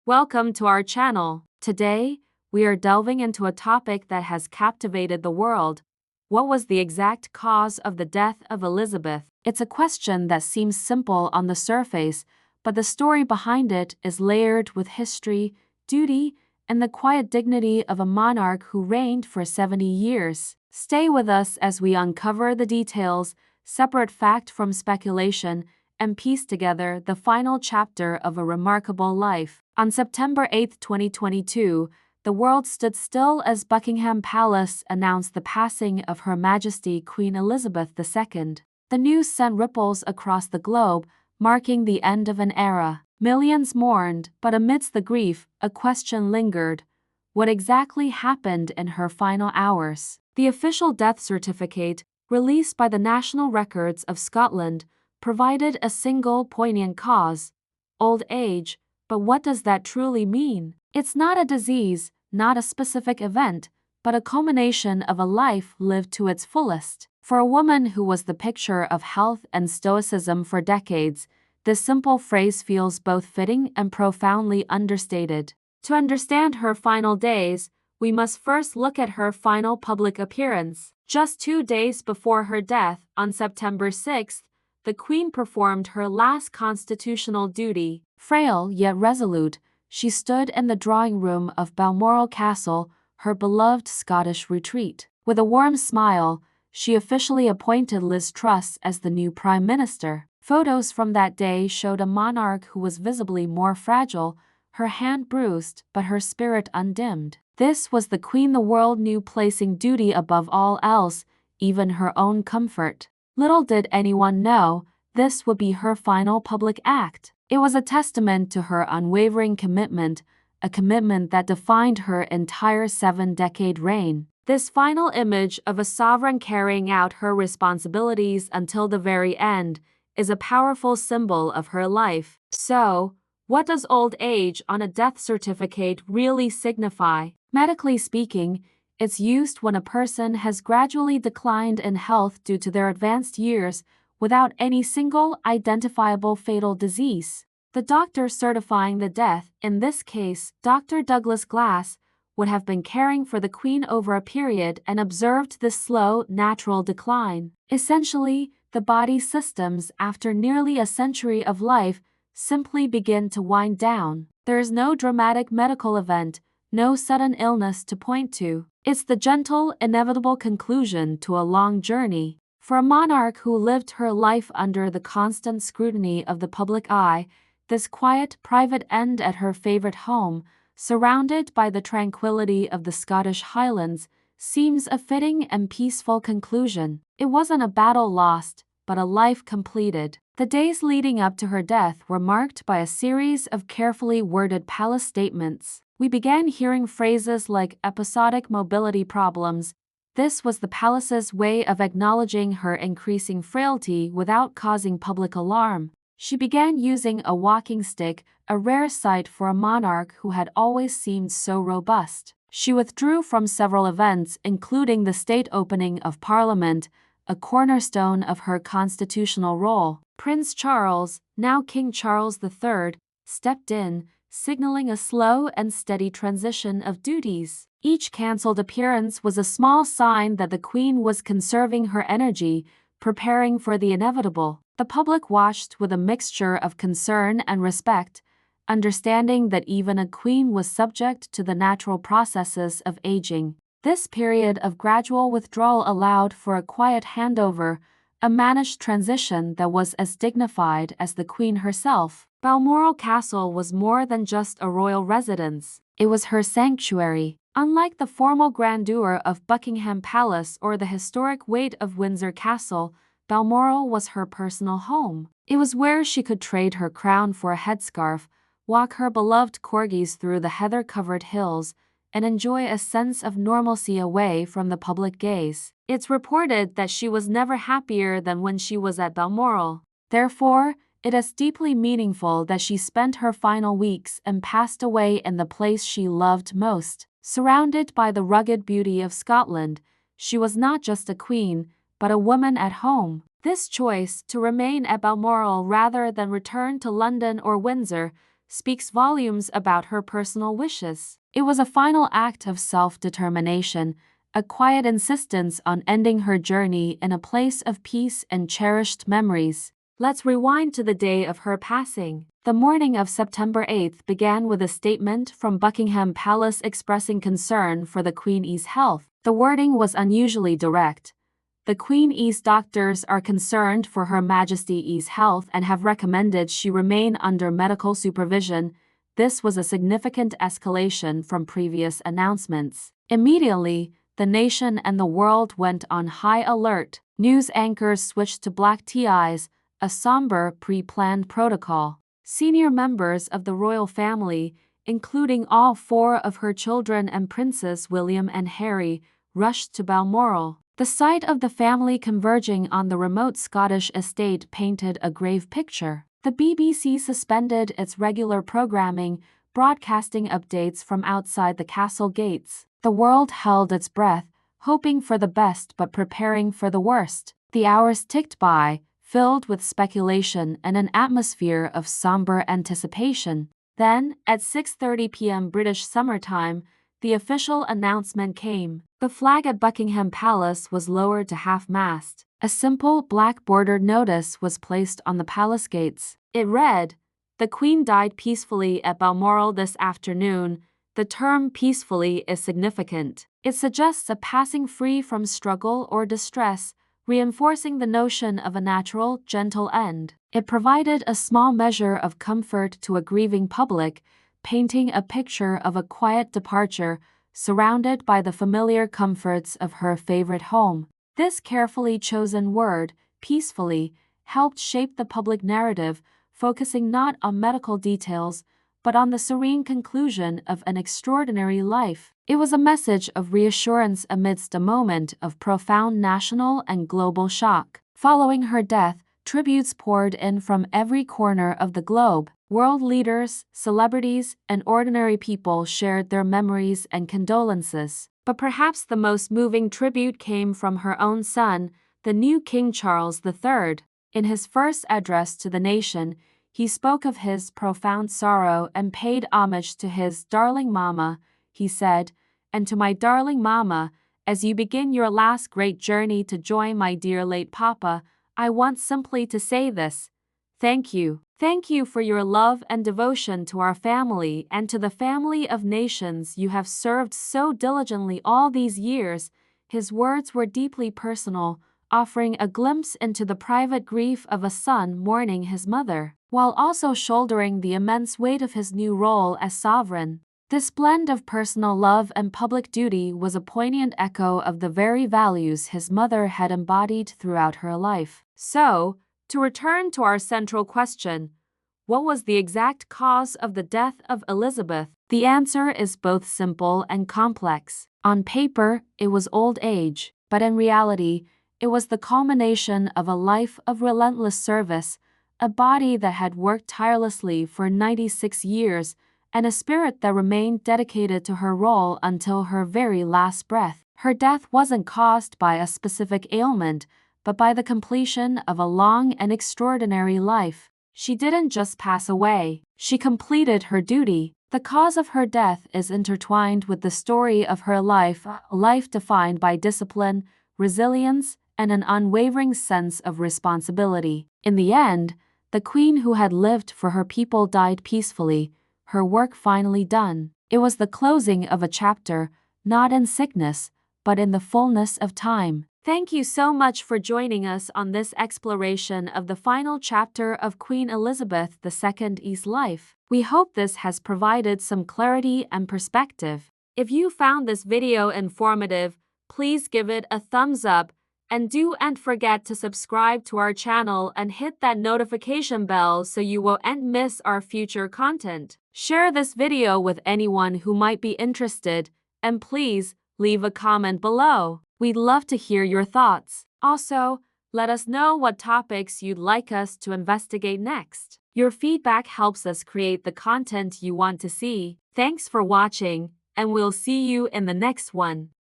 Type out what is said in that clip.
Welcome to our channel. Today, we are delving into a topic that has captivated the world. What was the exact cause of the death of Elizabeth? It's a question that seems simple on the surface, but the story behind it is layered with history, duty, and the quiet dignity of a monarch who reigned for 70 years. Stay with us as we uncover the details, separate fact from speculation, and piece together the final chapter of a remarkable life. On September 8, 2022, the world stood still as Buckingham Palace announced the passing of Her Majesty Queen Elizabeth II. The news sent ripples across the globe, marking the end of an era. Millions mourned, but amidst the grief, a question lingered. What exactly happened in her final hours? The official death certificate, released by the National Records of Scotland, provided a single poignant cause: old age. But what does that truly mean? It's not a disease, not a specific event, but a culmination of a life lived to its fullest. For a woman who was the picture of health and stoicism for decades, this simple phrase feels both fitting and profoundly understated. To understand her final days, we must first look at her final public appearance. Just 2 days before her death, on September 6, the Queen performed her last constitutional duty. Frail yet resolute, she stood in the drawing room of Balmoral Castle, her beloved Scottish retreat. With a warm smile, she officially appointed Liz Truss as the new Prime Minister. Photos from that day showed a monarch who was visibly more fragile, her hand bruised but her spirit undimmed. This was the Queen the world knew, placing duty above all else, even her own comfort. Little did anyone know, this would be her final public act. It was a testament to her unwavering commitment, a commitment that defined her entire 7-decade reign. This final image of a sovereign carrying out her responsibilities until the very end is a powerful symbol of her life. So, what does old age on a death certificate really signify? Medically speaking, it's used when a person has gradually declined in health due to their advanced years without any single identifiable fatal disease. The doctor certifying the death, in this case Dr. Douglas Glass, would have been caring for the Queen over a period and observed this slow, natural decline. Essentially, the body's systems, after nearly a century of life, simply begin to wind down. There is no dramatic medical event, no sudden illness to point to. It's the gentle, inevitable conclusion to a long journey. For a monarch who lived her life under the constant scrutiny of the public eye, this quiet, private end at her favorite home, surrounded by the tranquility of the Scottish Highlands, seems a fitting and peaceful conclusion. It wasn't a battle lost, but a life completed. The days leading up to her death were marked by a series of carefully worded palace statements. We began hearing phrases like episodic mobility problems. This was the palace's way of acknowledging her increasing frailty without causing public alarm. She began using a walking stick, a rare sight for a monarch who had always seemed so robust. She withdrew from several events, including the state opening of Parliament, a cornerstone of her constitutional role. Prince Charles, now King Charles III, stepped in, signaling a slow and steady transition of duties. Each cancelled appearance was a small sign that the Queen was conserving her energy, preparing for the inevitable. The public watched with a mixture of concern and respect, understanding that even a queen was subject to the natural processes of aging. This period of gradual withdrawal allowed for a quiet handover, a managed transition that was as dignified as the Queen herself. Balmoral Castle was more than just a royal residence. It was her sanctuary. Unlike the formal grandeur of Buckingham Palace or the historic weight of Windsor Castle, Balmoral was her personal home. It was where she could trade her crown for a headscarf, walk her beloved corgis through the heather-covered hills, and enjoy a sense of normalcy away from the public gaze. It's reported that she was never happier than when she was at Balmoral. Therefore, it is deeply meaningful that she spent her final weeks and passed away in the place she loved most. Surrounded by the rugged beauty of Scotland, she was not just a queen, but a woman at home. This choice to remain at Balmoral rather than return to London or Windsor speaks volumes about her personal wishes. It was a final act of self-determination, a quiet insistence on ending her journey in a place of peace and cherished memories. Let's rewind to the day of her passing. The morning of September 8th began with a statement from Buckingham Palace expressing concern for the Queen's health. The wording was unusually direct. The Queen's doctors are concerned for Her Majesty's health and have recommended she remain under medical supervision. This was a significant escalation from previous announcements. Immediately, the nation and the world went on high alert. News anchors switched to black ties, a somber, pre-planned protocol. Senior members of the royal family, including all four of her children and Princes William and Harry, rushed to Balmoral. The sight of the family converging on the remote Scottish estate painted a grave picture. The BBC suspended its regular programming, broadcasting updates from outside the castle gates. The world held its breath, hoping for the best but preparing for the worst. The hours ticked by, filled with speculation and an atmosphere of somber anticipation. Then, at 6:30 p.m. British Summer Time, the official announcement came. The flag at Buckingham Palace was lowered to half-mast. A simple black-bordered notice was placed on the palace gates. It read, "The Queen died peacefully at Balmoral this afternoon." The term peacefully is significant. It suggests a passing free from struggle or distress, reinforcing the notion of a natural, gentle end. It provided a small measure of comfort to a grieving public, painting a picture of a quiet departure, surrounded by the familiar comforts of her favorite home. This carefully chosen word, peacefully, helped shape the public narrative, focusing not on medical details, but on the serene conclusion of an extraordinary life. It was a message of reassurance amidst a moment of profound national and global shock. Following her death, tributes poured in from every corner of the globe. World leaders, celebrities, and ordinary people shared their memories and condolences. But perhaps the most moving tribute came from her own son, the new King Charles III. In his first address to the nation, he spoke of his profound sorrow and paid homage to his darling mama. He said, "And to my darling mama, as you begin your last great journey to join my dear late papa, I want simply to say this. Thank you. Thank you for your love and devotion to our family and to the family of nations you have served so diligently all these years." His words were deeply personal, offering a glimpse into the private grief of a son mourning his mother, while also shouldering the immense weight of his new role as sovereign. This blend of personal love and public duty was a poignant echo of the very values his mother had embodied throughout her life. So, to return to our central question, what was the exact cause of the death of Elizabeth? The answer is both simple and complex. On paper, it was old age, but in reality, it was the culmination of a life of relentless service, a body that had worked tirelessly for 96 years, and a spirit that remained dedicated to her role until her very last breath. Her death wasn't caused by a specific ailment, but by the completion of a long and extraordinary life. She didn't just pass away, she completed her duty. The cause of her death is intertwined with the story of her life, a life defined by discipline, resilience, and an unwavering sense of responsibility. In the end, the Queen who had lived for her people died peacefully, her work finally done. It was the closing of a chapter, not in sickness, but in the fullness of time. Thank you so much for joining us on this exploration of the final chapter of Queen Elizabeth II's life. We hope this has provided some clarity and perspective. If you found this video informative, please give it a thumbs up, and don't forget to subscribe to our channel and hit that notification bell so you won't miss our future content. Share this video with anyone who might be interested, and please leave a comment below. We'd love to hear your thoughts. Also, let us know what topics you'd like us to investigate next. Your feedback helps us create the content you want to see. Thanks for watching, and we'll see you in the next one.